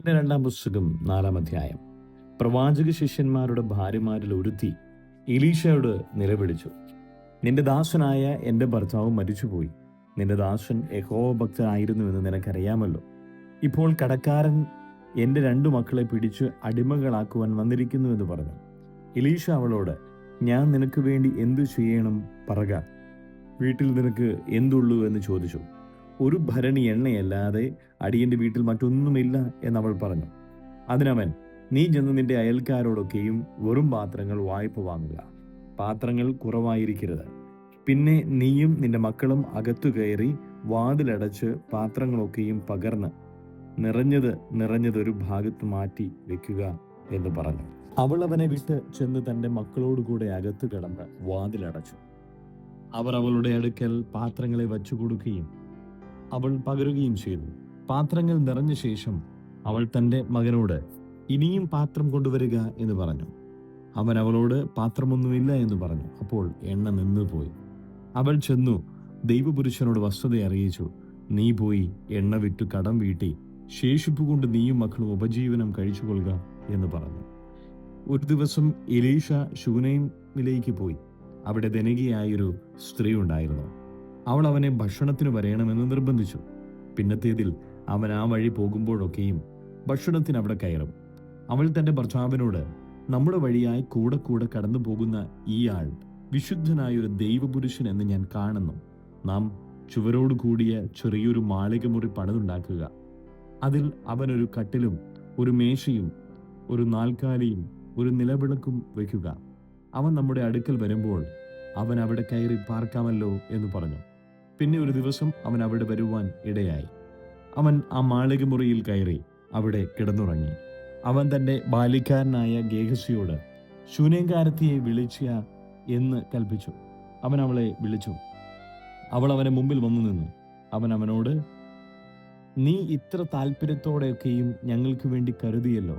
രണ്ടാം പുസ്തകം 4-ാം അധ്യായം. പ്രവാചക ശിഷ്യന്മാരുടെ ഭാര്യമാരിൽ ഒരുത്തി എലീശയോട് നിലവിളിച്ചു, നിന്റെ ദാസനായ എൻ്റെ ഭർത്താവ് മരിച്ചുപോയി. നിന്റെ ദാസൻ യഹോവ ഭക്തനായിരുന്നുവെന്ന് നിനക്കറിയാമല്ലോ. ഇപ്പോൾ കടക്കാരൻ എൻ്റെ 2 മക്കളെ പിടിച്ച് അടിമകളാക്കുവാൻ വന്നിരിക്കുന്നു എന്ന് പറഞ്ഞു. എലീശ അവളോട്, ഞാൻ നിനക്ക് വേണ്ടി എന്തു ചെയ്യണം പറക, വീട്ടിൽ നിനക്ക് എന്തുള്ളൂ എന്ന് ചോദിച്ചു. ഒരു ഭരണി എണ്ണയല്ലാതെ അടിയന്റെ വീട്ടിൽ മറ്റൊന്നുമില്ല എന്നവൾ പറഞ്ഞു. അതിനവൻ, നീ ചെന്ന് നിന്റെ അയൽക്കാരോടൊക്കെയും വെറും പാത്രങ്ങൾ വായ്പ വാങ്ങുക, പാത്രങ്ങൾ കുറവായിരിക്കരുത്. പിന്നെ നീയും നിന്റെ മക്കളും അകത്തു കയറി വാതിലടച്ച് പാത്രങ്ങളൊക്കെയും പകർന്ന് നിറഞ്ഞത് ഒരു ഭാഗത്ത് മാറ്റി വെക്കുക എന്ന് പറഞ്ഞു. അവൾ അവനെ വിട്ട് ചെന്ന് തന്റെ മക്കളോടുകൂടെ അകത്ത് കിടന്ന് വാതിലടച്ചു. അവർ അവളുടെ അടുക്കൽ പാത്രങ്ങളെ വച്ചു കൊടുക്കുകയും അവൾ പകരുകയും ചെയ്തു. പാത്രങ്ങൾ നിറഞ്ഞ ശേഷം അവൾ തൻ്റെ മകനോട്, ഇനിയും പാത്രം കൊണ്ടുവരിക എന്ന് പറഞ്ഞു. അവൻ അവളോട്, പാത്രമൊന്നുമില്ല എന്ന് പറഞ്ഞു. അപ്പോൾ എണ്ണ നിന്നുപോയി. അവൾ ചെന്നു ദൈവപുരുഷനോട് വസ്തുത അറിയിച്ചു. നീ പോയി എണ്ണ വിറ്റു കടം വീട്ടി ശേഷിപ്പ് കൊണ്ട് നീയും മക്കളും ഉപജീവനം കഴിച്ചുകൊള്ളുക എന്ന് പറഞ്ഞു. ഒരു ദിവസം എലീശ ശൂനേമിലേക്ക് പോയി. അവിടെ ധനികയായൊരു സ്ത്രീ ഉണ്ടായിരുന്നു. അവൾ അവനെ ഭക്ഷണത്തിന് വരണമെന്ന് നിർബന്ധിച്ചു. പിന്നത്തേതിൽ അവൻ ആ വഴി പോകുമ്പോഴൊക്കെയും ഭക്ഷണത്തിന് അവിടെ കയറും. അവൾ തൻ്റെ ഭർത്താവിനോട്, നമ്മുടെ വഴിയായി കൂടെ കൂടെ കടന്നു പോകുന്ന ഈ ആൾ വിശുദ്ധനായൊരു ദൈവപുരുഷൻ എന്ന് ഞാൻ കാണുന്നു. നാം ചുവരോട് കൂടിയ ചെറിയൊരു മാളികമുറി പണിതുണ്ടാക്കുക. അതിൽ അവനൊരു കട്ടിലും ഒരു മേശയും ഒരു നാൽക്കാലിയും ഒരു നിലവിളക്കും വയ്ക്കുക. അവൻ നമ്മുടെ അടുക്കൽ വരുമ്പോൾ അവൻ അവിടെ കയറി പാർക്കാമല്ലോ എന്ന് പറഞ്ഞു. പിന്നെ ഒരു ദിവസം അവൻ അവിടെ വരുവാൻ ഇടയായി. അവൻ ആ മാളികമുറിയിൽ കയറി അവിടെ കിടന്നുറങ്ങി. അവൻ തൻ്റെ ബാല്യക്കാരനായ ഗേഹസിയോട്, ശൂനേംകാരത്തിയെ വിളിച്ച എന്ന് കൽപ്പിച്ചു. അവൻ അവളെ വിളിച്ചു. അവൾ അവനെ മുമ്പിൽ വന്നു നിന്നു. അവൻ അവനോട്, നീ ഇത്ര താല്പര്യത്തോടെയൊക്കെയും ഞങ്ങൾക്ക് വേണ്ടി കരുതിയല്ലോ.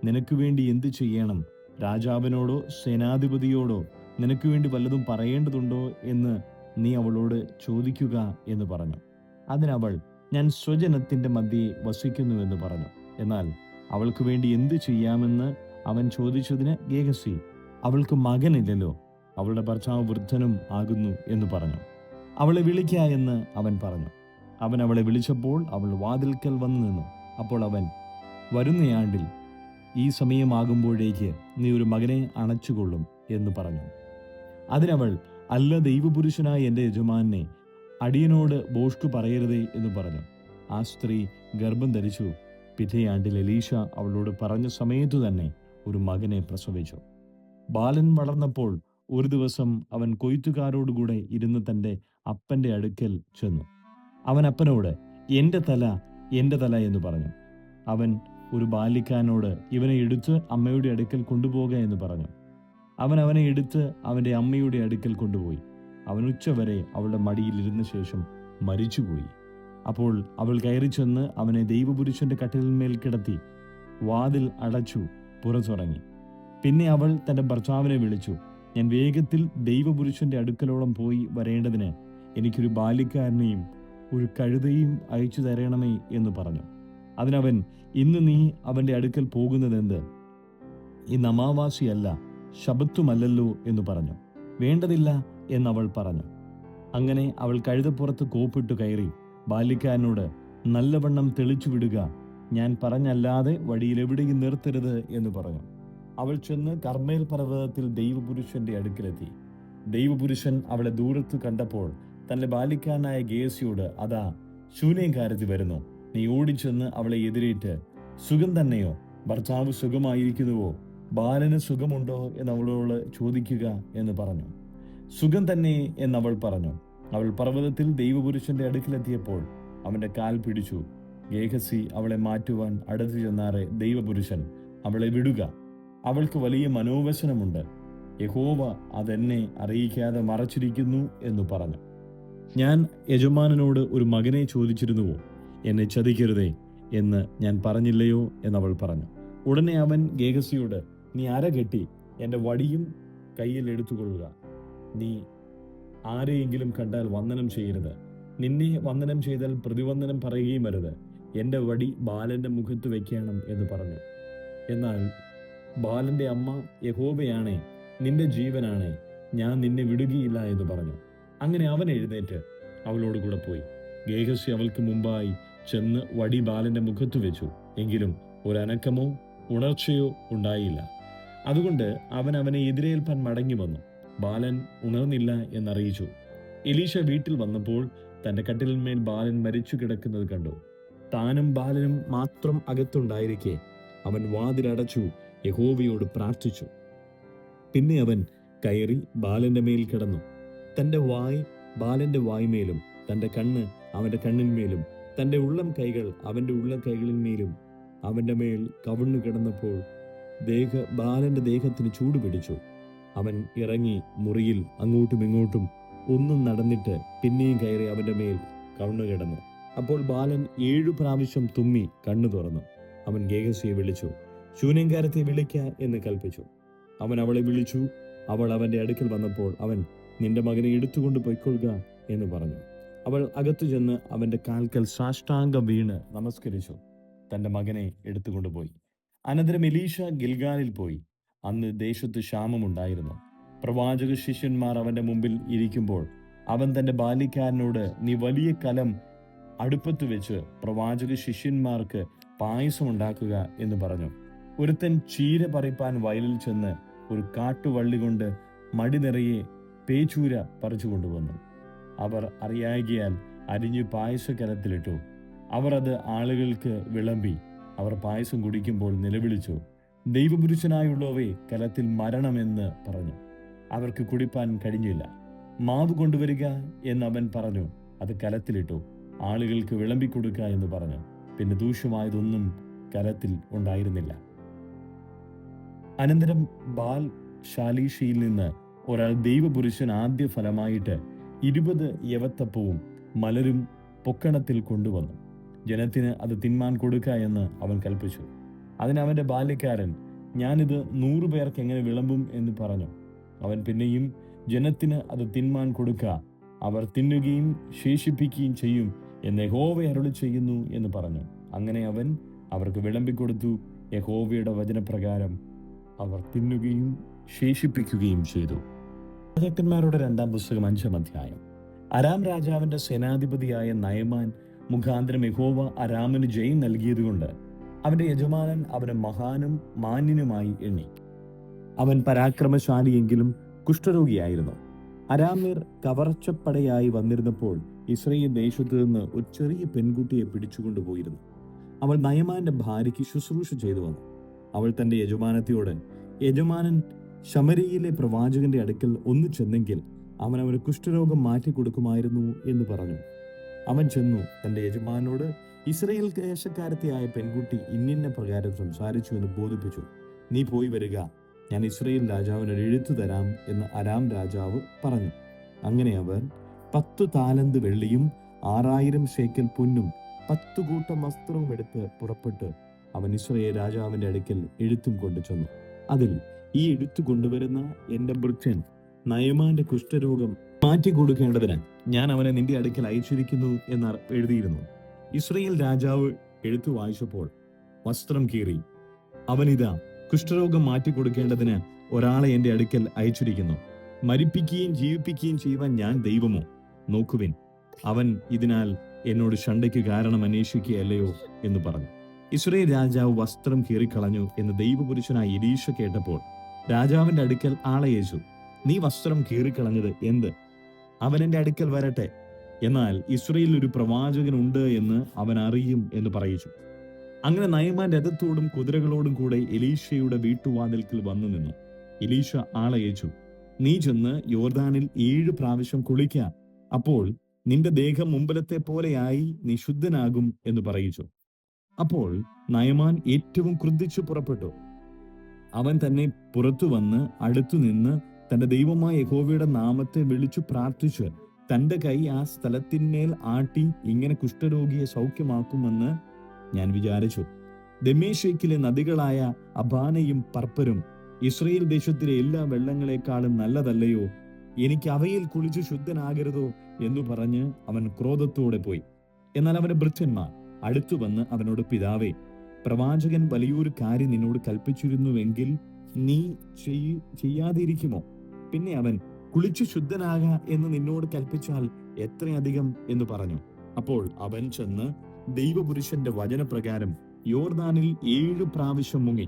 നിനക്ക് വേണ്ടി എന്തു ചെയ്യണം? രാജാവിനോടോ സേനാധിപതിയോടോ നിനക്ക് വേണ്ടി വല്ലതും പറയേണ്ടതുണ്ടോ എന്ന് നീ അവളോട് ചോദിക്കുക എന്ന് പറഞ്ഞു. അതിനവൾ, ഞാൻ സ്വജനത്തിന്റെ മധ്യേ വസിക്കുന്നുവെന്ന് പറഞ്ഞു. എന്നാൽ അവൾക്ക് വേണ്ടി എന്തു ചെയ്യാമെന്ന് അവൻ ചോദിച്ചതിന് ഗേഹസി, അവൾക്ക് മകനില്ലല്ലോ, അവളുടെ ഭർത്താവ് വൃദ്ധനും ആകുന്നു എന്ന് പറഞ്ഞു. അവളെ വിളിക്ക എന്ന് അവൻ പറഞ്ഞു. അവൻ അവളെ വിളിച്ചപ്പോൾ അവൾ വാതിൽക്കൽ വന്നു നിന്നു. അപ്പോൾ അവൻ, വരുന്നയാണ്ടിൽ ഈ സമയമാകുമ്പോഴേക്ക് നീ ഒരു മകനെ അണച്ചുകൊള്ളും എന്ന് പറഞ്ഞു. അതിനവൾ, അല്ല, ദൈവപുരുഷനായ എൻ്റെ യജമാനെ, അടിയനോട് ഭോഷ്കു പറയരുതേ എന്ന് പറഞ്ഞു. ആ സ്ത്രീ ഗർഭം ധരിച്ചു. പിറ്റേയാണ്ടിൽ എലീശ അവളോട് പറഞ്ഞ സമയത്തു തന്നെ ഒരു മകനെ പ്രസവിച്ചു. ബാലൻ വളർന്നപ്പോൾ ഒരു ദിവസം അവൻ കൊയ്ത്തുകാരോടുകൂടെ ഇരുന്ന് തൻ്റെ അപ്പൻ്റെ അടുക്കൽ ചെന്നു. അവൻ അപ്പനോട്, എൻ്റെ തല എന്ന് പറഞ്ഞു. അവൻ ഒരു ബാല്യക്കാരനോട്, ഇവനെ എടുത്ത് അമ്മയുടെ അടുക്കൽ കൊണ്ടുപോക എന്ന് പറഞ്ഞു. അവൻ അവനെ എടുത്ത് അവൻ്റെ അമ്മയുടെ അടുക്കൽ കൊണ്ടുപോയി. അവൻ ഉച്ചവരെ അവളുടെ മടിയിൽ ഇരുന്ന ശേഷം മരിച്ചുപോയി. അപ്പോൾ അവൾ കയറി ചെന്ന് അവനെ ദൈവപുരുഷന്റെ കട്ടിലിന്മേൽ കിടത്തി വാതിൽ അടച്ചു പുറത്തിറങ്ങി. പിന്നെ അവൾ തൻ്റെ ഭർത്താവിനെ വിളിച്ചു, ഞാൻ വേഗത്തിൽ ദൈവപുരുഷന്റെ അടുക്കലോളം പോയി വരേണ്ടതിന് എനിക്കൊരു ബാല്യക്കാരനെയും ഒരു കഴുതയും അയച്ചു തരണമേ എന്ന് പറഞ്ഞു. അതിനവൻ, ഇന്ന് നീ അവൻ്റെ അടുക്കൽ പോകുന്നതെന്ത്? ഇന്ന് അമാവാസിയല്ല, ശബത്തുമല്ലല്ലോ എന്ന് പറഞ്ഞു. വേണ്ടതില്ല എന്നവൾ പറഞ്ഞു. അങ്ങനെ അവൾ കഴുതപ്പുറത്ത് കോപ്പിട്ടു കയറി ബാല്യക്കാരനോട്, നല്ലവണ്ണം തെളിച്ചു വിടുക, ഞാൻ പറഞ്ഞല്ലാതെ വഴിയിൽ എവിടെയും നിർത്തരുത് എന്ന് പറഞ്ഞു. അവൾ ചെന്ന് കർമ്മേൽ പർവ്വതത്തിൽ ദൈവപുരുഷന്റെ അടുക്കലെത്തി. ദൈവപുരുഷൻ അവളെ ദൂരത്ത് കണ്ടപ്പോൾ തന്റെ ബാല്യക്കാരനായ ഗേഹസിയോട്, അതാ ശൂനേംകാരത്തി വരുന്നു, നീ ഓടിച്ചെന്ന് അവളെ എതിരേറ്റ്, സുഖം തന്നെയോ? ഭർത്താവ് സുഖമായിരിക്കുന്നുവോ? ബാലന് സുഖമുണ്ടോ എന്ന് അവളോട് ചോദിക്കുക എന്ന് പറഞ്ഞു. സുഖം തന്നെ എന്നവൾ പറഞ്ഞു. അവൾ പർവ്വതത്തിൽ ദൈവപുരുഷന്റെ അടുക്കിലെത്തിയപ്പോൾ അവന്റെ കാൽ പിടിച്ചു. ഗേഹസി അവളെ മാറ്റുവാൻ അടുത്തു ചെന്നാറെ ദൈവപുരുഷൻ, അവളെ വിടുക, അവൾക്ക് വലിയ മനോവ്യസനമുണ്ട്, യഹോവ അതെന്നെ അറിയിക്കാതെ മറച്ചിരിക്കുന്നു എന്ന് പറഞ്ഞു. ഞാൻ യജമാനനോട് ഒരു മകനെ ചോദിച്ചിരുന്നുവോ? എന്നെ ചതിക്കരുതേ എന്ന് ഞാൻ പറഞ്ഞില്ലയോ എന്നവൾ പറഞ്ഞു. ഉടനെ അവൻ ഗേഹസിയോട്, നീ അര കെട്ടി എൻ്റെ വടിയും കയ്യിൽ എടുത്തുകൊള്ളുക. നീ ആരെയെങ്കിലും കണ്ടാൽ വന്ദനം ചെയ്യരുത്. നിന്നെ വന്ദനം ചെയ്താൽ പ്രതിവന്ദനം പറയുകയും അരുത്. എൻ്റെ വടി ബാലൻ്റെ മുഖത്ത് വയ്ക്കണം എന്ന് പറഞ്ഞു. എന്നാൽ ബാലൻ്റെ അമ്മ, യഹോവയാണേ, നിന്റെ ജീവനാണേ, ഞാൻ നിന്നെ വിടുകയില്ല എന്ന് പറഞ്ഞു. അങ്ങനെ അവൻ എഴുന്നേറ്റ് അവളോട് കൂടെ പോയി. ഗേഹസി അവൾക്ക് മുമ്പായി ചെന്ന് വടി ബാലന്റെ മുഖത്ത് വെച്ചു. എങ്കിലും ഒരനക്കമോ ഉണർച്ചയോ ഉണ്ടായില്ല. അതുകൊണ്ട് അവൻ അവനെ എതിരേൽപ്പാൻ മടങ്ങി വന്നു. ബാലൻ ഉണർന്നില്ല എന്നറിയിച്ചു. എലീശ വീട്ടിൽ വന്നപ്പോൾ തന്റെ കട്ടിലിന്മേൽ ബാലൻ മരിച്ചു കിടക്കുന്നത് കണ്ടു. താനും ബാലനും മാത്രം അകത്തുണ്ടായിരിക്കെ അവൻ വാതിലടച്ചു യഹോവയോട് പ്രാർത്ഥിച്ചു. പിന്നെ അവൻ കയറി ബാലന്റെ മേൽ കിടന്നു. തന്റെ വായ് ബാലന്റെ വായ്മേലും തന്റെ കണ്ണ് അവന്റെ കണ്ണിന്മേലും തന്റെ ഉള്ളം കൈകൾ അവന്റെ ഉള്ളം കൈകളിന്മേലും അവന്റെ മേൽ കവിണ്ണു കിടന്നപ്പോൾ ബാലന്റെ ദേഹത്തിന് ചൂട് പിടിച്ചു. അവൻ ഇറങ്ങി മുറിയിൽ അങ്ങോട്ടും ഇങ്ങോട്ടും ഒന്നും നടന്നിട്ട് പിന്നെയും കയറി അവന്റെ മേൽ കവിണ്ണു കിടന്നു. അപ്പോൾ ബാലൻ 7 പ്രാവശ്യം തുമ്മി കണ്ണു തുറന്നു. അവൻ ഗേഹസിയെ വിളിച്ചു, ശൂന്യങ്കാരത്തെ വിളിക്ക എന്ന് കൽപ്പിച്ചു. അവൻ അവളെ വിളിച്ചു. അവൾ അവന്റെ അടുക്കൽ വന്നപ്പോൾ അവൻ, നിന്റെ മകനെ എടുത്തുകൊണ്ട് പൊയ്ക്കൊള്ളുക എന്ന് പറഞ്ഞു. അവൾ അകത്തു ചെന്ന് അവന്റെ കാൽക്കൽ സാഷ്ടാംഗം വീണ് നമസ്കരിച്ചു. തന്റെ മകനെ എടുത്തുകൊണ്ടുപോയി. അനന്തരം എലീശ ഗിൽഗാലിൽ പോയി. അന്ന് ദേശത്ത് ക്ഷാമമുണ്ടായിരുന്നു. പ്രവാചക ശിഷ്യന്മാർ അവന്റെ മുമ്പിൽ ഇരിക്കുമ്പോൾ അവൻ തന്റെ ബാല്യക്കാരനോട്, നീ വലിയ കലം അടുപ്പത്ത് വെച്ച് പ്രവാചക ശിഷ്യന്മാർക്ക് പായസം ഉണ്ടാക്കുക എന്ന് പറഞ്ഞു. ഒരുത്തൻ ചീര പറിപ്പാൻ വയലിൽ ചെന്ന് ഒരു കാട്ടുവള്ളി കൊണ്ട് മടി നിറയെ പേച്ചൂര പറിച്ചു കൊണ്ടുവന്നു. അവർ അറിയായികയാൽ അരിഞ്ഞു പായസക്കലത്തിലിട്ടു. അവർ അത് ആളുകൾക്ക് വിളമ്പി. അവർ പായസം കുടിക്കുമ്പോൾ നിലവിളിച്ചു, ദൈവപുരുഷനായുള്ളവേ, കലത്തിൽ മരണമെന്ന് പറഞ്ഞു. അവർക്ക് കുടിപ്പാൻ കഴിഞ്ഞില്ല. മാവ് കൊണ്ടുവരിക എന്ന് അവൻ പറഞ്ഞു. അത് കലത്തിലിട്ടു. ആളുകൾക്ക് വിളമ്പിക്കൊടുക്ക എന്ന് പറഞ്ഞു. പിന്നെ ദൂഷ്യമായതൊന്നും കലത്തിൽ ഉണ്ടായിരുന്നില്ല. അനന്തരം ബാൽ ശാലീഷയിൽ നിന്ന് ഒരാൾ ദൈവപുരുഷൻ ആദ്യ ഫലമായിട്ട് 20 യവത്തപ്പവും മലരും പൊക്കണത്തിൽ കൊണ്ടുവന്നു. ജനത്തിന് അത് തിന്മാൻ കൊടുക്ക എന്ന് അവൻ കൽപ്പിച്ചു. അതിന് അവന്റെ ബാല്യക്കാരൻ, ഞാനിത് 100 പേർക്ക് എങ്ങനെ വിളമ്പും എന്ന് പറഞ്ഞു. അവൻ പിന്നെയും, ജനത്തിന് അത് തിന്മാൻ കൊടുക്ക, അവർ തിന്നുകയും ശേഷിപ്പിക്കുകയും ചെയ്യും എന്ന് യഹോവ അരുളി ചെയ്യുന്നു എന്ന് പറഞ്ഞു. അങ്ങനെ അവൻ അവർക്ക് വിളമ്പിക്കൊടുത്തു. യഹോവയുടെ വചനപ്രകാരം അവർ തിന്നുകയും ശേഷിപ്പിക്കുകയും ചെയ്തു. രാജാക്കന്മാരുടെ 2-ാം പുസ്തകം 5-ാം അധ്യായം. അരാം രാജാവിന്റെ സേനാധിപതിയായ നയമാൻ മുഖാന്തരം യഹോവ അരാമിന് ജയം നൽകിയതുകൊണ്ട് അവന്റെ യജമാനൻ അവനെ മഹാനും മാന്യനുമായി എണ്ണി. അവൻ പരാക്രമശാലിയെങ്കിലും കുഷ്ഠരോഗിയായിരുന്നു. അരാമ്യർ കവർച്ചപ്പടയായി വന്നിരുന്നപ്പോൾ ഇസ്രായേൽ ദേശത്തു നിന്ന് ഒരു ചെറിയ പെൺകുട്ടിയെ പിടിച്ചുകൊണ്ടുപോയിരുന്നു. അവൾ നയമാന്റെ ഭാര്യയ്ക്ക് ശുശ്രൂഷ ചെയ്തു വന്നു. അവൾ തന്റെ യജമാനത്തിയോട്, യജമാനൻ ശമരിയിലെ പ്രവാചകന്റെ അടുക്കൽ ഒന്ന് ചെന്നെങ്കിൽ അവൻ അവന് കുഷ്ഠരോഗം മാറ്റിക്കൊടുക്കുമായിരുന്നു എന്ന് പറഞ്ഞു. അവൻ ചെന്നു തന്റെ യജമാനോട്, ഇസ്രായേൽ ദേശക്കാരത്തിയായ പെൺകുട്ടി ഇന്നിന്ന പ്രകാരം സംസാരിച്ചു എന്ന് ബോധിപ്പിച്ചു. നീ പോയി വരിക, ഞാൻ ഇസ്രായേൽ രാജാവിന് ഒരു എഴുത്തു തരാം എന്ന് അരാം രാജാവ് പറഞ്ഞു. അങ്ങനെ അവൻ 10 താലന്ത് വെള്ളിയും 6000 ശേക്കൽ പൊന്നും 10 കൂട്ടം വസ്ത്രവും എടുത്ത് പുറപ്പെട്ട് അവൻ ഇസ്രായേൽ രാജാവിന്റെ അടുക്കൽ എഴുത്തും കൊണ്ടു ചെന്നു. അതിൽ, ഈ എഴുത്തു കൊണ്ടുവരുന്ന എന്റെ ഭൃത്യൻ നയമാന്റെ കുഷ്ഠരോഗം മാറ്റിക്കൊടുക്കേണ്ടതിന് ഞാൻ അവനെ നിന്റെ അടുക്കൽ അയച്ചിരിക്കുന്നു എന്ന് എഴുതിയിരുന്നു. ഇസ്രായേൽ രാജാവ് എഴുത്തു വായിച്ചപ്പോൾ വസ്ത്രം കീറി, അവനിതാ കുഷ്ഠരോഗം മാറ്റിക്കൊടുക്കേണ്ടതിന് ഒരാളെ എന്റെ അടുക്കൽ അയച്ചിരിക്കുന്നു. മരിപ്പിക്കുകയും ജീവിപ്പിക്കുകയും ചെയ്യുവാൻ ഞാൻ ദൈവമോ? നോക്കുവിൻ, അവൻ ഇതിനാൽ എന്നോട് ശണ്ഠയ്ക്ക് കാരണം അന്വേഷിക്കുകയല്ലയോ എന്ന് പറഞ്ഞു. ഇസ്രായേൽ രാജാവ് വസ്ത്രം കീറിക്കളഞ്ഞു എന്ന് ദൈവപുരുഷനായ എലീശ കേട്ടപ്പോൾ രാജാവിന്റെ അടുക്കൽ ആളയച്ചു. നീ വസ്ത്രം കീറിക്കളഞ്ഞത് എന്ത്? അവൻ എന്റെ അടുക്കൽ വരട്ടെ, എന്നാൽ ഇസ്രായേലിൽ ഒരു പ്രവാചകൻ ഉണ്ട് എന്ന് അവൻ അറിയും എന്ന് പറയിച്ചു. അങ്ങനെ നയമാൻ രഥത്തോടും കുതിരകളോടും കൂടെ എലീശയുടെ വീട്ടുവാതിൽക്കൽ വന്നു നിന്നു. എലീശ ആളയച്ചു, നീ ചെന്ന് യോർദാനിൽ 7 പ്രാവശ്യം കുളിക്ക, അപ്പോൾ നിന്റെ ദേഹം മുമ്പലത്തെ പോലെയായി നീ ശുദ്ധനാകും എന്ന് പറയിച്ചു. അപ്പോൾ നയമാൻ ഏറ്റവും ക്രുദ്ധിച്ചു പുറപ്പെട്ടു. അവൻ തന്നെ പുറത്തു വന്ന് അടുത്തു നിന്ന് തന്റെ ദൈവമായ യഹോവയുടെ നാമത്തെ വിളിച്ചു പ്രാർത്ഥിച്ച് തന്റെ കൈ ആ സ്ഥലത്തിന്മേൽ ആട്ടി, ഇങ്ങനെ കുഷ്ഠരോഗിയെ സൗഖ്യമാക്കുമെന്ന് ഞാൻ വിചാരിച്ചു. ദമ്മേശേക്കിലെ നദികളായ അബാനയും പർപ്പരും ഇസ്രായേൽ ദേശത്തിലെ എല്ലാ വെള്ളങ്ങളെക്കാളും നല്ലതല്ലയോ? എനിക്ക് അവയിൽ കുളിച്ച് ശുദ്ധനാകരുതോ എന്ന് പറഞ്ഞ് അവൻ ക്രോധത്തോടെ പോയി. എന്നാൽ അവന്റെ ഭൃത്യന്മാർ അടുത്തു വന്ന് അവനോട്, പിതാവേ, പ്രവാചകൻ വലിയൊരു കാര്യം നിന്നോട് കൽപ്പിച്ചിരുന്നുവെങ്കിൽ നീ ചെയ്യാതിരിക്കുമോ? പിന്നെ അവൻ, കുളിച്ചു ശുദ്ധനാക എന്ന് നിന്നോട് കൽപ്പിച്ചാൽ എത്രയധികം എന്ന് പറഞ്ഞു. അപ്പോൾ അവൻ ചെന്ന് ദൈവപുരുഷന്റെ വചനപ്രകാരം യോർദാനിൽ 7 പ്രാവശ്യം മുങ്ങി.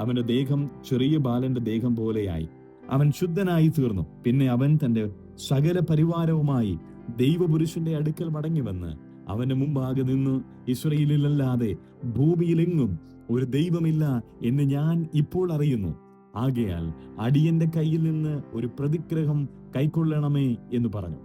അവന്റെ ദേഹം ചെറിയ ബാലന്റെ ദേഹം പോലെയായി. അവൻ ശുദ്ധനായി തീർന്നു. പിന്നെ അവൻ തന്റെ സകല പരിവാരവുമായി ദൈവപുരുഷന്റെ അടുക്കൽ മടങ്ങിവന്ന് അവന്റെ മുമ്പാകെ നിന്ന്, ഇസ്രായേലിലല്ലാതെ ഭൂമിയിലെങ്ങും ഒരു ദൈവമില്ല എന്ന് ഞാൻ ഇപ്പോൾ അറിയുന്നു. ആകയാൽ അടിയന്റെ കയ്യിൽ നിന്ന് ഒരു പ്രതിഗ്രഹം കൈക്കൊള്ളണമേ എന്ന് പറഞ്ഞു.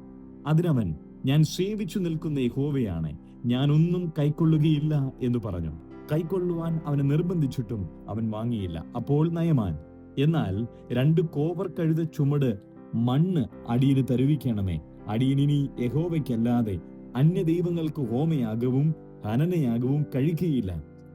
അതിനവൻ, ഞാൻ സേവിച്ചു നിൽക്കുന്ന യഹോവയാണ്, ഞാൻ ഒന്നും കൈക്കൊള്ളുകയില്ല എന്ന് പറഞ്ഞു. കൈക്കൊള്ളുവാൻ അവനെ നിർബന്ധിച്ചിട്ടും അവൻ വാങ്ങിയില്ല. അപ്പോൾ നയമാൻ, എന്നാൽ 2 കോവർ കഴുത ചുമട് മണ്ണ് അടിയന് തരുവിക്കണമേ. അടിയനിനി യഹോവയ്ക്കല്ലാതെ അന്യദൈവങ്ങൾക്ക് ഹോമയാഗവും ഹനനയാഗവും കഴിക്കുകയില്ല.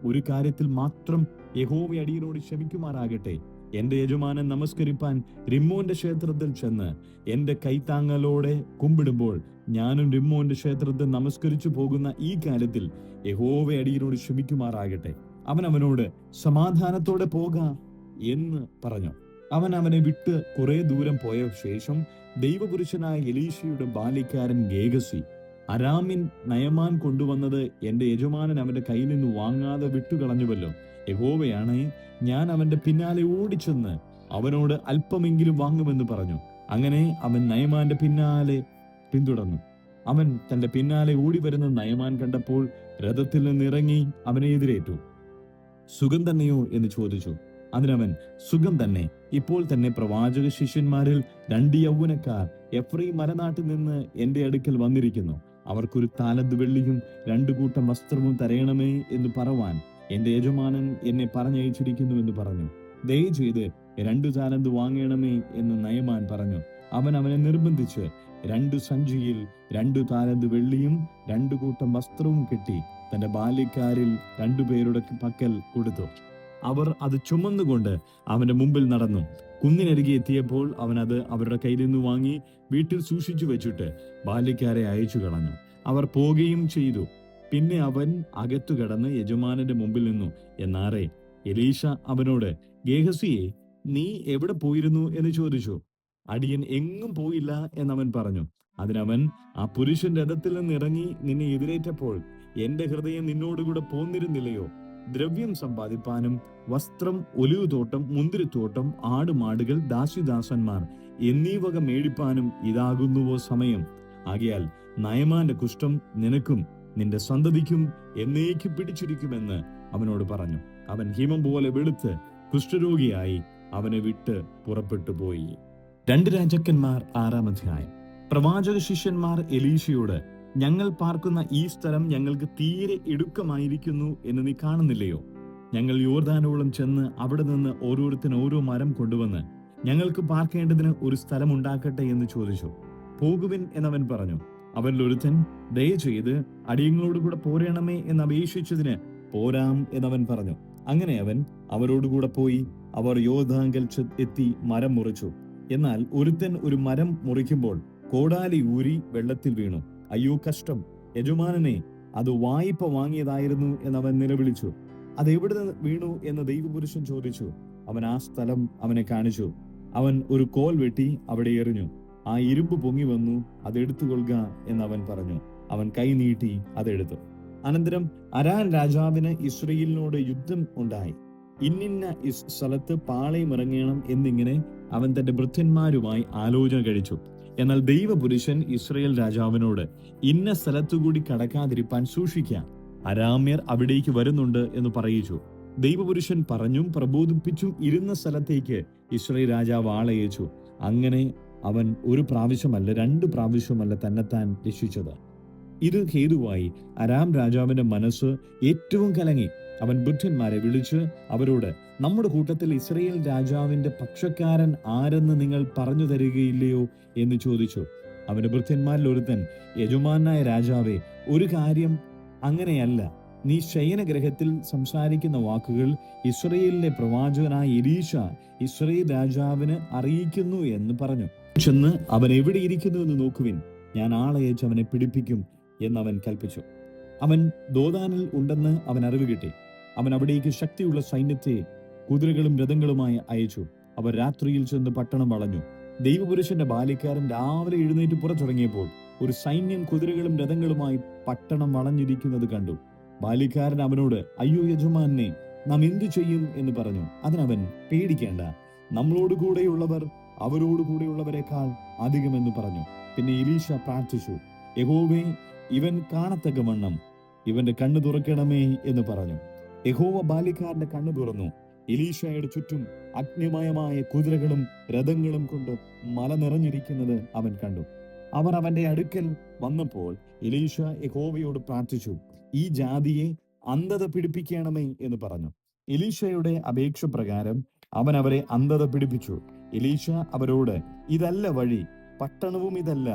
ഒരു കാര്യത്തിൽ മാത്രം യഹോവ അടിയനോട് ക്ഷമിക്കുമാറാകട്ടെ. എന്റെ യജമാനൻ നമസ്കരിപ്പാൻ റിമ്മോന്റെ ക്ഷേത്രത്തിൽ ചെന്ന് എന്റെ കൈത്താങ്ങലോടെ കുമ്പിടുമ്പോൾ ഞാനും റിമ്മോന്റെ ക്ഷേത്രത്തിൽ നമസ്കരിച്ചു പോകുന്ന ഈ കാര്യത്തിൽ യഹോവ അടിയനോട് ക്ഷമിക്കുമാറാകട്ടെ. അവൻ അവനോട്, സമാധാനത്തോടെ പോക എന്ന് പറഞ്ഞു. അവൻ അവനെ വിട്ട് കുറെ ദൂരം പോയ ശേഷം ദൈവപുരുഷനായ എലീശയുടെ ബാല്യക്കാരൻ ഗേഹസി, അരാമിൻ നയമാൻ കൊണ്ടുവന്നത് എന്റെ യജമാനൻ അവന്റെ കയ്യിൽ നിന്ന് വാങ്ങാതെ വിട്ടുകളഞ്ഞുവല്ലോ. യഹോവയാണ്, ഞാൻ അവന്റെ പിന്നാലെ ഓടിച്ചെന്ന് അവനോട് അല്പമെങ്കിലും വാങ്ങുമെന്ന് പറഞ്ഞു. അങ്ങനെ അവൻ നയമാന്റെ പിന്നാലെ പിന്തുടർന്നു. അവൻ തന്റെ പിന്നാലെ ഓടി വരുന്ന നയമാൻ കണ്ടപ്പോൾ രഥത്തിൽ നിന്നിറങ്ങി അവനെ എതിരേറ്റു. സുഖം തന്നെയോ എന്ന് ചോദിച്ചു. അതിനവൻ, സുഖം തന്നെ. ഇപ്പോൾ തന്നെ പ്രവാചക ശിഷ്യന്മാരിൽ 2 യൗവനക്കാർ എഫ്രയീം മലനാട്ടിൽ നിന്ന് എന്റെ അടുക്കൽ വന്നിരിക്കുന്നു. അവർക്കൊരു താലന്ത് വെള്ളിയും 2 കൂട്ടം വസ്ത്രവും തരയണമേ എന്ന് പറവാൻ എന്റെ യജമാനൻ എന്നെ പറഞ്ഞയച്ചിരിക്കുന്നു എന്ന് പറഞ്ഞു. ദയചെയ്ത് 2 താലന്ത് വാങ്ങണമേ എന്ന് നയമാൻ പറഞ്ഞു. അവൻ അവനെ നിർബന്ധിച്ച് 2 സഞ്ചിയിൽ 2 താലന്ത് വെള്ളിയും 2 കൂട്ടം വസ്ത്രവും കെട്ടി തന്റെ ബാല്യക്കാരിൽ 2 പേരുടെ പക്കൽ കൊടുത്തു. അവർ അത് ചുമന്നുകൊണ്ട് അവന്റെ മുമ്പിൽ നടന്നു. കുന്നിനരികെ എത്തിയപ്പോൾ അവൻ അത് അവരുടെ കയ്യിൽ നിന്ന് വാങ്ങി വീട്ടിൽ സൂക്ഷിച്ചു വെച്ചിട്ട് ബാല്യക്കാരെ അയച്ചു കളഞ്ഞു. അവർ പോകുകയും ചെയ്തു. പിന്നെ അവൻ അകത്തു കടന്ന് യജമാനന്റെ മുമ്പിൽ നിന്നു. എന്നാറെ എലീശ അവനോട്, ഗേഹസിയെ, നീ എവിടെ പോയിരുന്നു എന്ന് ചോദിച്ചു. അടിയൻ എങ്ങും പോയില്ല എന്നവൻ പറഞ്ഞു. അതിനവൻ, ആ പുരുഷൻ രഥത്തിൽ നിന്ന് ഇറങ്ങി നിന്നെ എതിരേറ്റപ്പോൾ എന്റെ ഹൃദയം നിന്നോടുകൂടെ പോന്നിരുന്നില്ലയോ? ദ്രവ്യം സമ്പാദിപ്പാനും വസ്ത്രം, ഒലിവുതോട്ടം, മുന്തിരിത്തോട്ടം, ആടുമാടുകൾ, ദാസിദാസന്മാർ എന്നീ വക മേടിപ്പാനും ഇതാകുന്നുവോ സമയം? ആകയാൽ നയമാന്റെ കുഷ്ഠം നിനക്കും നിന്റെ സന്തതിക്കും എന്നേക്ക് പിടിച്ചിരിക്കുമെന്ന് അവനോട് പറഞ്ഞു. അവൻ ഹിമം പോലെ വെളുത്ത് കുഷ്ഠരോഗിയായി അവനെ വിട്ട് പുറപ്പെട്ടു പോയി. 2 രാജാക്കന്മാർ 6-ാം അധ്യായം. പ്രവാചക ശിഷ്യന്മാർ എലീശയോട്, ഞങ്ങൾ പാർക്കുന്ന ഈ സ്ഥലം ഞങ്ങൾക്ക് തീരെ ഇടുക്കമായിരിക്കുന്നു എന്ന് നീ കാണുന്നില്ലയോ? ഞങ്ങൾ യോർദാനോളം ചെന്ന് അവിടെ നിന്ന് ഓരോരുത്തരും ഓരോ മരം കൊണ്ടുവന്ന് ഞങ്ങൾക്ക് പാർക്കേണ്ടതിന് ഒരു സ്ഥലം ഉണ്ടാക്കട്ടെ എന്ന് ചോദിച്ചു. പോകുവിൻ എന്നവൻ പറഞ്ഞു. അവരിൽ ഒരുത്തൻ, ദയചെയ്ത് അടിയങ്ങളോടുകൂടെ പോരണമേ എന്ന് അപേക്ഷിച്ചതിന് പോരാം എന്നവൻ പറഞ്ഞു. അങ്ങനെ അവൻ അവരോടുകൂടെ പോയി. അവർ യോർദാങ്കൽ എത്തി മരം മുറിച്ചു. എന്നാൽ ഒരുത്തൻ ഒരു മരം മുറിക്കുമ്പോൾ കോടാലി ഊരി വെള്ളത്തിൽ വീണു. അയ്യോ കഷ്ടം! യജമാനനെ, അത് വായ്പ വാങ്ങിയതായിരുന്നു എന്നവൻ നിലവിളിച്ചു. അത് എവിടെ നിന്ന് വീണു എന്ന് ദൈവപുരുഷൻ ചോദിച്ചു. അവൻ ആ സ്ഥലം അവനെ കാണിച്ചു. അവൻ ഒരു കോൽ വെട്ടി അവിടെ എറിഞ്ഞു. ആ ഇരുമ്പ് പൊങ്ങി വന്നു. അതെടുത്തുകൊള്ളുക എന്നവൻ പറഞ്ഞു. അവൻ കൈ നീട്ടി അതെടുത്തു. അനന്തരം അരാം രാജാവിന് ഇസ്രായേലിനോട് യുദ്ധം ഉണ്ടായി. ഇന്നിന്ന സ്ഥലത്ത് പാളയം ഇറങ്ങണം എന്നിങ്ങനെ അവൻ തന്റെ ഭൃത്യന്മാരുമായി ആലോചന കഴിച്ചു. എന്നാൽ ദൈവപുരുഷൻ ഇസ്രായേൽ രാജാവിനോട്, ഇന്ന സ്ഥലത്തുകൂടി കടക്കാതിരിപ്പാൻ സൂക്ഷിക്കാം, അരാമ്യർ അവിടേക്ക് വരുന്നുണ്ട് എന്ന് പറയിച്ചു. ദൈവപുരുഷൻ പറഞ്ഞും പ്രബോധിപ്പിച്ചും ഇരുന്ന സ്ഥലത്തേക്ക് ഇസ്രായേൽ രാജാവ് ആളയച്ചു. അങ്ങനെ അവൻ 1 പ്രാവശ്യമല്ല 2 പ്രാവശ്യമല്ല തന്നെത്താൻ രക്ഷിച്ചത്. ഇത് ഹേതുവായി അരാം രാജാവിന്റെ മനസ്സ് ഏറ്റവും കലങ്ങി. അവൻ ഭൃത്യന്മാരെ വിളിച്ച് അവരോട്, നമ്മുടെ കൂട്ടത്തിൽ ഇസ്രായേൽ രാജാവിന്റെ പക്ഷക്കാരൻ ആരെന്ന് നിങ്ങൾ പറഞ്ഞു തരികയില്ലയോ എന്ന് ചോദിച്ചു. അവന്റെ ഭൃത്യന്മാരിൽ ഒരുത്തൻ, യജമാനായ രാജാവേ, ഒരു കാര്യം അങ്ങനെയല്ല. നീ ശയനഗ്രഹത്തിൽ സംസാരിക്കുന്ന വാക്കുകൾ ഇസ്രായേലിലെ പ്രവാചകനായ എലീശ ഇസ്രായേൽ രാജാവിന് അറിയിക്കുന്നു എന്ന് പറഞ്ഞു. ചെന്ന് അവൻ എവിടെ ഇരിക്കുന്നു എന്ന് നോക്കുവിൻ, ഞാൻ ആളയച്ച് അവനെ പിടിപ്പിക്കും എന്നവൻ കൽപ്പിച്ചു. അവൻ ദോദാനിൽ ഉണ്ടെന്ന് അവൻ അറിവ് കിട്ടി. അവൻ അവിടേക്ക് ശക്തിയുള്ള സൈന്യത്തെ കുതിരകളും രഥങ്ങളുമായി അയച്ചു. അവർ രാത്രിയിൽ ചെന്ന് പട്ടണം വളഞ്ഞു. ദൈവപുരുഷന്റെ ബാല്യക്കാരൻ രാവിലെ എഴുന്നേറ്റ് പുറത്തിറങ്ങിയപ്പോൾ ഒരു സൈന്യം കുതിരകളും രഥങ്ങളുമായി പട്ടണം വളഞ്ഞിരിക്കുന്നത് കണ്ടു. ബാല്യക്കാരൻ അവനോട്, അയ്യോ യജമാനെ, നാം എന്തു ചെയ്യും എന്ന് പറഞ്ഞു. അതിനവൻ, പേടിക്കേണ്ട, നമ്മളോട് കൂടെയുള്ളവർ അവരോട് കൂടെയുള്ളവരെക്കാൾ അധികമെന്ന് പറഞ്ഞു. പിന്നെ എലീശ പ്രാർത്ഥിച്ചു, യഹോവേ, ഇവൻ കാണത്തക്കവണ്ണം ഇവന്റെ കണ്ണ് തുറക്കണമേ എന്ന് പറഞ്ഞു. യഹോവ ബാല്യക്കാരന്റെ കണ്ണ് തുറന്നു. എലീശയുടെ ചുറ്റും അഗ്നിമയമായ കുതിരകളും രഥങ്ങളും കൊണ്ട് മല നിറഞ്ഞിരിക്കുന്നത് അവൻ കണ്ടു. അവർ അവന്റെ അടുക്കൽ വന്നപ്പോൾ എലീശ യഹോവയോട് പ്രാർത്ഥിച്ചു, ഈ ജാതിയെ അന്ധത പിടിപ്പിക്കണമേ എന്ന് പറഞ്ഞു. എലീശയുടെ അപേക്ഷ പ്രകാരം അവൻ അവരെ അന്ധത പിടിപ്പിച്ചു. എലീശ അവരോട്, ഇതല്ല വഴി, പട്ടണവും ഇതല്ല,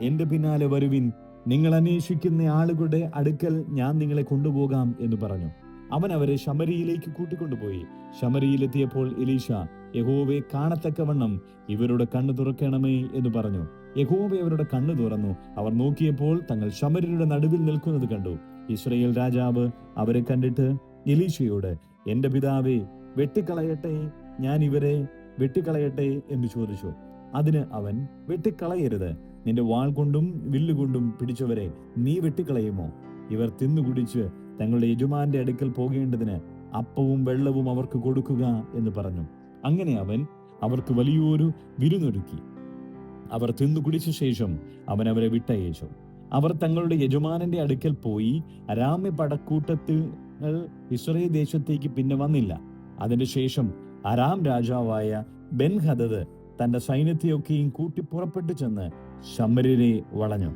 എന്റെ പിന്നാലെ വരുവിൻ, നിങ്ങൾ അന്വേഷിക്കുന്ന ആളുകളുടെ അടുക്കൽ ഞാൻ നിങ്ങളെ കൊണ്ടുപോകാം എന്ന് പറഞ്ഞു. അവൻ അവരെ ശമരിയിലേക്ക് കൂട്ടിക്കൊണ്ടുപോയി. ശമരിയിലെത്തിയപ്പോൾ എലീശ, യഹോവേ, കാണത്തക്കവണ്ണം ഇവരുടെ കണ്ണ് തുറക്കണമേ എന്ന് പറഞ്ഞു. യഹോവ അവരുടെ കണ്ണ് തുറന്നു. അവർ നോക്കിയപ്പോൾ തങ്ങൾ ശമര്യരുടെ നടുവിൽ നിൽക്കുന്നത് കണ്ടു. ഇസ്രായേൽ രാജാവ് അവരെ കണ്ടിട്ട് എലീശയോട്, എന്റെ പിതാവേ, വെട്ടിക്കളയട്ടെ, ഞാൻ ഇവരെ വെട്ടിക്കളയട്ടെ എന്ന് ചോദിച്ചു. അതിന് അവൻ, വെട്ടിക്കളയരുത്, നിന്റെ വാൾ കൊണ്ടും വില്ലുകൊണ്ടും പിടിച്ചവരെ നീ വെട്ടിക്കളയുമോ? ഇവർ തിന്നുകുടിച്ച് തങ്ങളുടെ യജമാന്റെ അടുക്കൽ പോകേണ്ടതിന് അപ്പവും വെള്ളവും അവർക്ക് കൊടുക്കുക എന്ന് പറഞ്ഞു. അങ്ങനെ അവൻ അവർക്ക് വലിയൊരു വിരുന്നൊരുക്കി. അവർ തിന്നുകുടിച്ച ശേഷം അവൻ അവരെ വിട്ടയച്ചു. അവർ തങ്ങളുടെ യജമാനന്റെ അടുക്കൽ പോയി. അരാമ്യ പടക്കൂട്ടത്തിൽ ഇസ്രായേൽ ദേശത്തേക്ക് പിന്നെ വന്നില്ല. അതിനുശേഷം അരാം രാജാവായ ബെൻഹദദ് തന്റെ സൈന്യത്തെയൊക്കെയും കൂട്ടി പുറപ്പെട്ടു ചെന്ന് ശമര്യരെ വളഞ്ഞു.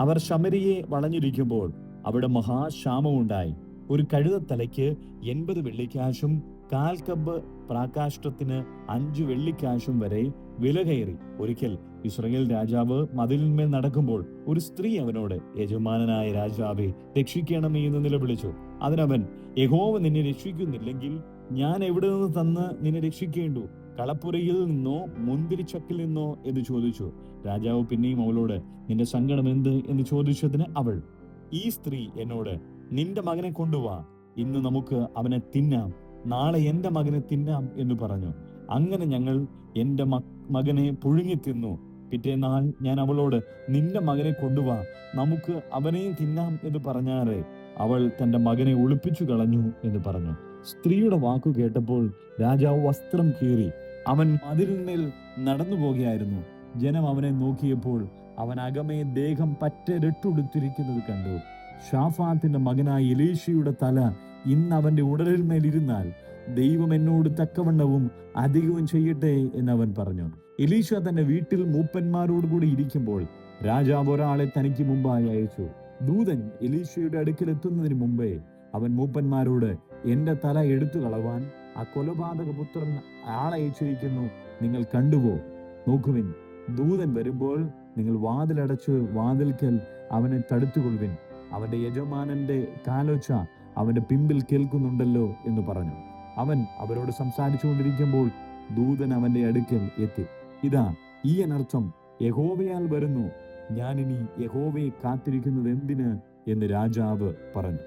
അവർ ശമര്യയെ വളഞ്ഞിരിക്കുമ്പോൾ അവിടെ മഹാക്ഷാമമുണ്ടായി. ഒരു കഴുതത്തലയ്ക്ക് 80 വെള്ളിക്കാശും 1/4 കബ് പ്രാകാഷ്ഠത്തിന് 5 വെള്ളിക്കാശും വരെ വില കയറി. ഒരിക്കൽ ഇസ്രായേൽ രാജാവ് മതിലിന്മേൽ നടക്കുമ്പോൾ ഒരു സ്ത്രീ അവനോട്, യജമാനനായ രാജാവെ, രക്ഷിക്കണമേ എന്ന് നിലവിളിച്ചു. അതിനവൻ, യഹോവ നിന്നെ രക്ഷിക്കുന്നില്ലെങ്കിൽ ഞാൻ എവിടെ നിന്ന് തന്ന് നിന്നെ രക്ഷിക്കേണ്ടു? കളപ്പുരയിൽ നിന്നോ മുന്തിരിച്ചക്കിൽ നിന്നോ എന്ന് ചോദിച്ചു. രാജാവ് പിന്നെയും അവളോട്, നിന്റെ സങ്കടം എന്ത് എന്ന് ചോദിച്ചതിന് അവൾ, ഈ സ്ത്രീ എന്നോട്, നിന്റെ മകനെ കൊണ്ടുവാ, ഇന്ന് നമുക്ക് അവനെ തിന്നാം, നാളെ എന്റെ മകനെ തിന്നാം എന്ന് പറഞ്ഞു. അങ്ങനെ ഞങ്ങൾ എന്റെ മകനെ പുഴുങ്ങി തിന്നു. പിറ്റേന്നാൾ ഞാൻ അവളോട്, നിന്റെ മകനെ കൊണ്ടുവാ, നമുക്ക് അവനെയും തിന്നാം എന്ന് പറഞ്ഞാറേ അവൾ തന്റെ മകനെ ഒളിപ്പിച്ചു കളഞ്ഞു എന്ന് പറഞ്ഞു. സ്ത്രീയുടെ വാക്കു കേട്ടപ്പോൾ രാജാവ് വസ്ത്രം കീറി. അവൻ മതിലിന്മേൽ നടന്നു പോകുകയായിരുന്നു. ജനം അവനെ നോക്കിയപ്പോൾ അവൻ അകമേ ദേഹം പറ്റെ രട്ടുടുത്തിരിക്കുന്നത് കണ്ടു. ഷാഫാത്തിന്റെ മകനായ എലീശയുടെ തല ഇന്ന് അവന്റെ ഉടലിന്മേൽ ഇരുന്നാൽ ദൈവം എന്നോട് തക്കവണ്ണവും അധികവും ചെയ്യട്ടെ എന്ന് അവൻ പറഞ്ഞു. എലീശ തന്റെ വീട്ടിൽ മൂപ്പന്മാരോടുകൂടി ഇരിക്കുമ്പോൾ രാജാവ് ഒരാളെ തനിക്ക് മുമ്പായി അയച്ചു. ദൂതൻ എലീശയുടെ അടുക്കൽ എത്തുന്നതിന് മുമ്പേ അവൻ മൂപ്പന്മാരോട്, എന്റെ തല എടുത്തു കളവാൻ ആ കൊലപാതക പുത്രൻ ആളയച്ചിരിക്കുന്നു, നിങ്ങൾ കണ്ടുവോ? നോക്കുവിൻ, ദൂതൻ വരുമ്പോൾ നിങ്ങൾ വാതിലടച്ച് വാതിൽക്കൽ അവനെ തടുത്തുകൊള്ളുവിൻ. അവന്റെ യജമാനന്റെ കാലൊച്ച അവന്റെ പിമ്പിൽ കേൾക്കുന്നുണ്ടല്ലോ എന്ന് പറഞ്ഞു. അവൻ അവരോട് സംസാരിച്ചുകൊണ്ടിരിക്കുമ്പോൾ ദൂതൻ അവന്റെ അടുക്കൽ എത്തി. ഇതാ, ഈ അനർത്ഥം യഹോവയാൽ വരുന്നു, ഞാനിനി യഹോവയെ കാത്തിരിക്കുന്നത് എന്തിന് എന്ന് രാജാവ് പറഞ്ഞു.